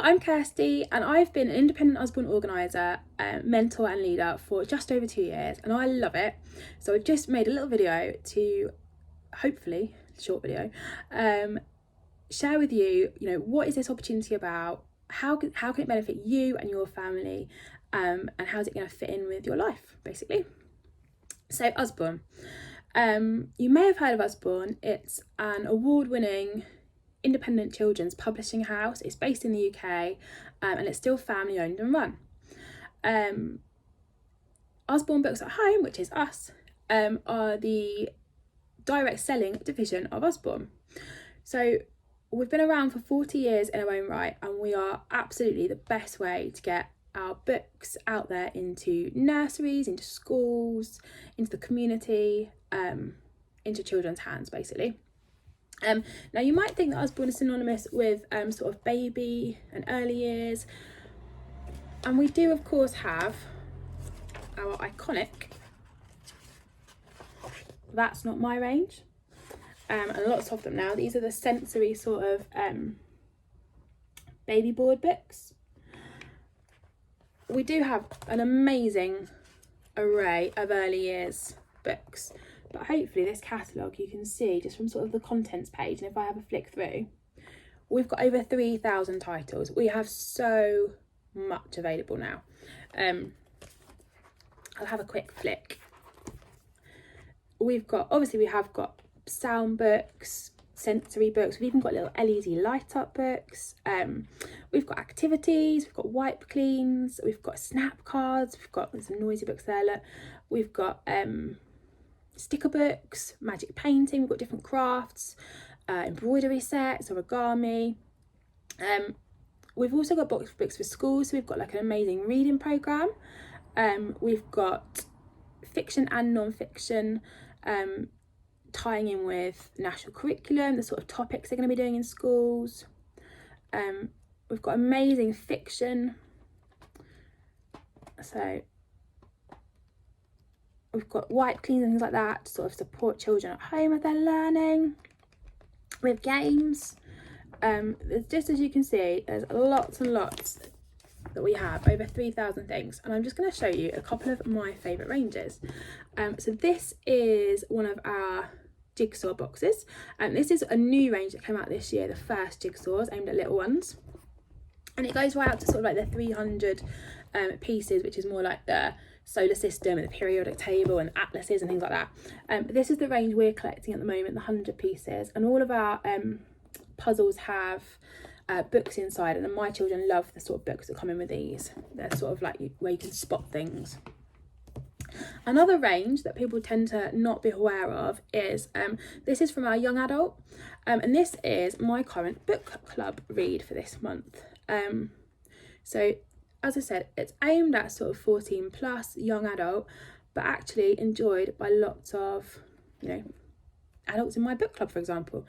I'm Kirsty, and I've been an Independent Usborne Organiser, mentor and leader for just over 2 years, and I love it. So I just made a little video to, hopefully, short video, share with you, what is this opportunity about? How can it benefit you and your family, and how's it going to fit in with your life, basically? So Usborne, you may have heard of Usborne. It's an award-winning independent children's publishing house. It's based in the UK, and it's still family owned and run. Usborne Books at Home, which is us, are the direct selling division of Usborne. So we've been around for 40 years in our own right, and we are absolutely the best way to get our books out there into nurseries, into schools, into the community, into children's hands, basically. Now you might think that Usborne is synonymous with sort of baby and early years, and we do of course have our iconic That's Not My range, and lots of them now. These are the sensory sort of baby board books. We do have an amazing array of early years books, but hopefully this catalogue you can see just from sort of the contents page, and if I have a flick through, we've got over 3,000 titles. We have so much available now. I'll have a quick flick. We have got sound books, sensory books, we've even got little LED light up books, we've got activities, we've got wipe cleans, we've got snap cards, we've got some noisy books there, look. We've got sticker books, magic painting, we've got different crafts, embroidery sets, origami. We've also got books for schools, so we've got like an amazing reading programme. We've got fiction and non-fiction, tying in with national curriculum, the sort of topics they're going to be doing in schools. We've got amazing fiction. So we've got wipe cleans and things like that to sort of support children at home with their learning. We have games. Just as you can see, there's lots and lots that we have, over 3,000 things, and I'm just going to show you a couple of my favourite ranges. So this is one of our jigsaw boxes, and this is a new range that came out this year, the first jigsaws aimed at little ones, and it goes right out to sort of like the 300 pieces, which is more like the solar system and the periodic table and atlases and things like that. But this is the range we're collecting at the moment, the 100 pieces, and all of our puzzles have books inside, and my children love the sort of books that come in with these. They're sort of like where you can spot things. Another range that people tend to not be aware of is this is from our young adult, and this is my current book club read for this month. So as I said, it's aimed at sort of 14 plus young adult, but actually enjoyed by lots of adults in my book club, for example.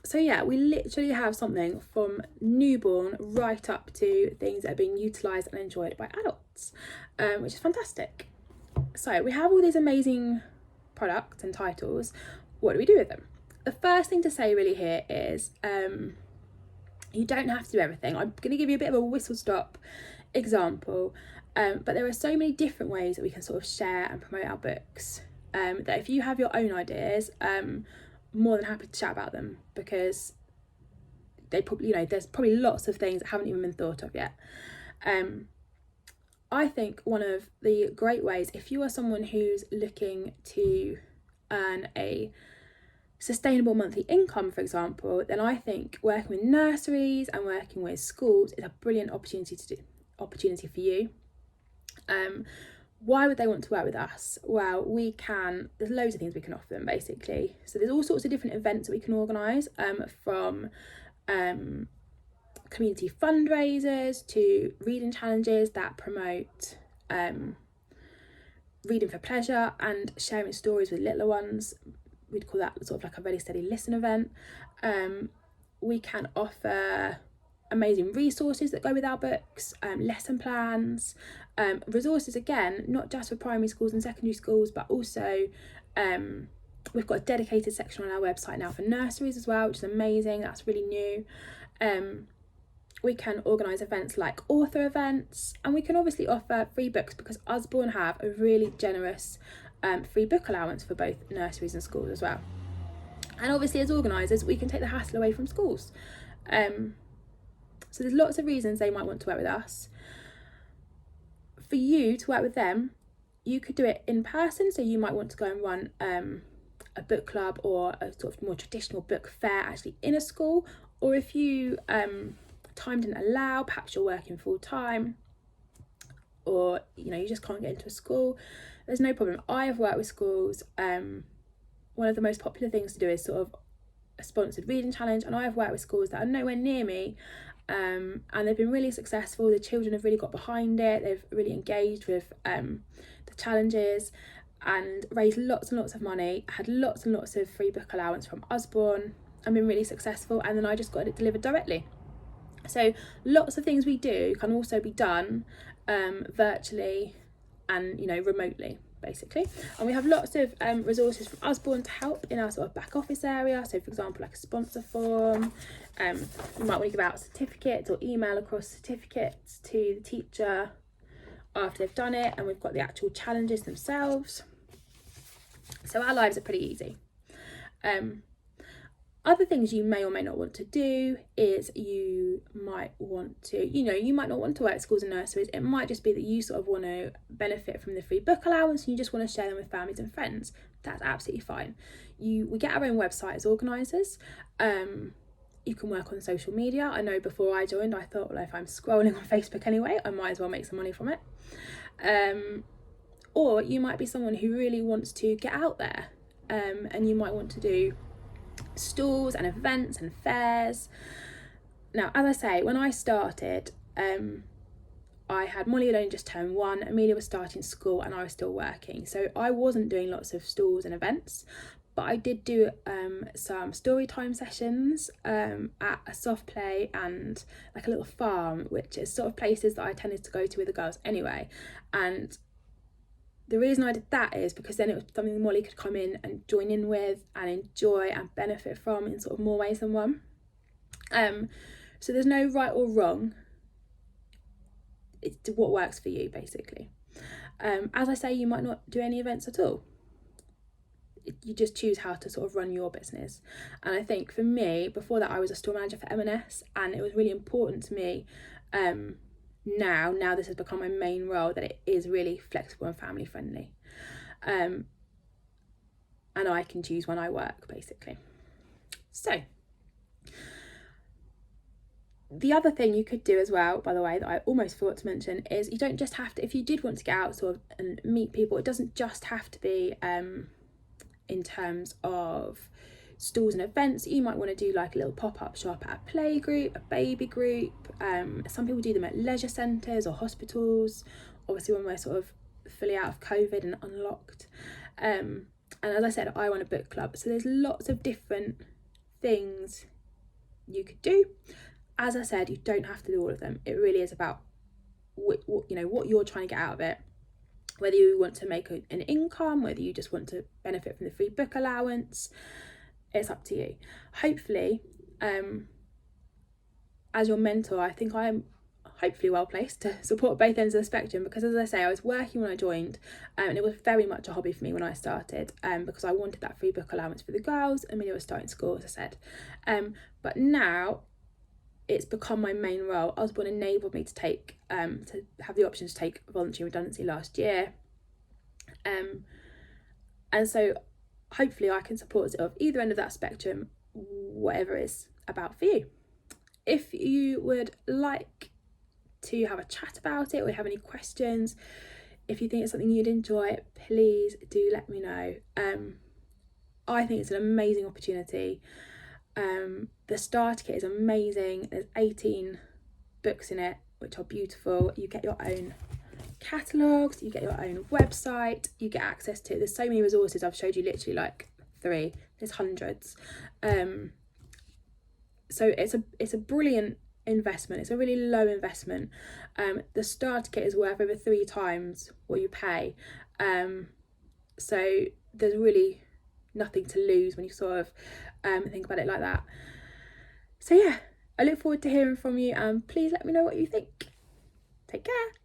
So yeah, we literally have something from newborn right up to things that are being utilised and enjoyed by adults, which is fantastic. So we have all these amazing products and titles. What do we do with them? The first thing to say really here is you don't have to do everything. I'm going to give you a bit of a whistle-stop example, but there are so many different ways that we can sort of share and promote our books, that if you have your own ideas, more than happy to chat about them, because they probably, there's probably lots of things that haven't even been thought of yet. I think one of the great ways, if you are someone who's looking to earn a sustainable monthly income, for example, then I think working with nurseries and working with schools is a brilliant opportunity for you. Why would they want to work with us? Well, there's loads of things we can offer them, basically. So there's all sorts of different events that we can organise, from community fundraisers to reading challenges that promote reading for pleasure and sharing stories with littler ones. We'd call that sort of like a Ready Steady Listen event. We can offer amazing resources that go with our books, lesson plans, resources again, not just for primary schools and secondary schools, but also we've got a dedicated section on our website now for nurseries as well, which is amazing. That's really new. We can organise events like author events, and we can obviously offer free books because Usborne have a really generous free book allowance for both nurseries and schools as well. And obviously as organisers, we can take the hassle away from schools. So there's lots of reasons they might want to work with us. For you to work with them, you could do it in person, so you might want to go and run a book club or a sort of more traditional book fair actually in a school, or if you time didn't allow, perhaps you're working full time, or you just can't get into a school, there's no problem. I have worked with schools. One of the most popular things to do is sort of a sponsored reading challenge, and I have worked with schools that are nowhere near me, and they've been really successful. The children have really got behind it, they've really engaged with the challenges and raised lots and lots of money, had lots and lots of free book allowance from Usborne, and been really successful, and then I just got it delivered directly. So lots of things we do can also be done virtually and remotely, basically. And we have lots of resources from Usborne to help in our sort of back office area. So for example, like a sponsor form, you might want to give out certificates or email across certificates to the teacher after they've done it, and we've got the actual challenges themselves. So our lives are pretty easy. Other things you may or may not want to do is you might want to, you might not want to work at schools and nurseries. It might just be that you sort of want to benefit from the free book allowance and you just want to share them with families and friends. That's absolutely fine. We get our own website as organisers. You can work on social media. I know before I joined, I thought, well, if I'm scrolling on Facebook anyway, I might as well make some money from it. Or you might be someone who really wants to get out there, and you might want to do stalls and events and fairs. Now, as I say, when I started, I had Molly had only just turned 1, Amelia was starting school, and I was still working, so I wasn't doing lots of stalls and events, but I did do some story time sessions at a soft play and like a little farm, which is sort of places that I tended to go to with the girls anyway. And the reason I did that is because then it was something Molly could come in and join in with and enjoy and benefit from in sort of more ways than one. So there's no right or wrong. It's what works for you, basically. As I say, you might not do any events at all. You just choose how to sort of run your business. And I think for me, before that, I was a store manager for M&S, and it was really important to me now this has become my main role, that it is really flexible and family friendly, and I can choose when I work, basically. So the other thing you could do as well, by the way, that I almost forgot to mention, is you don't just have to, if you did want to get out sort of and meet people, it doesn't just have to be in terms of stalls and events. You might want to do like a little pop-up shop at a play group, a baby group. Some people do them at leisure centres or hospitals, obviously when we're sort of fully out of COVID and unlocked. And as I said, I run a book club, so there's lots of different things you could do. As I said, you don't have to do all of them. It really is about what you're trying to get out of it, whether you want to make an income, whether you just want to benefit from the free book allowance. It's up to you. Hopefully, as your mentor, I think I'm hopefully well placed to support both ends of the spectrum, because as I say, I was working when I joined, and it was very much a hobby for me when I started, because I wanted that free book allowance for the girls. Amelia was starting school, as I said, but now it's become my main role. Usborne enabled me to take to have the option to take voluntary redundancy last year, and so hopefully I can support sort of either end of that spectrum, whatever is about for you. If you would like to have a chat about it, or you have any questions, if you think it's something you'd enjoy, please do let me know. I think it's an amazing opportunity. The starter kit is amazing. There's 18 books in it, which are beautiful. You get your own catalogues, you get your own website, you get access to, there's so many resources. I've showed you literally like 3, there's hundreds. So it's a brilliant investment. It's a really low investment. The starter kit is worth over 3 times what you pay, so there's really nothing to lose when you sort of think about it like that. So yeah, I look forward to hearing from you, and please let me know what you think. Take care.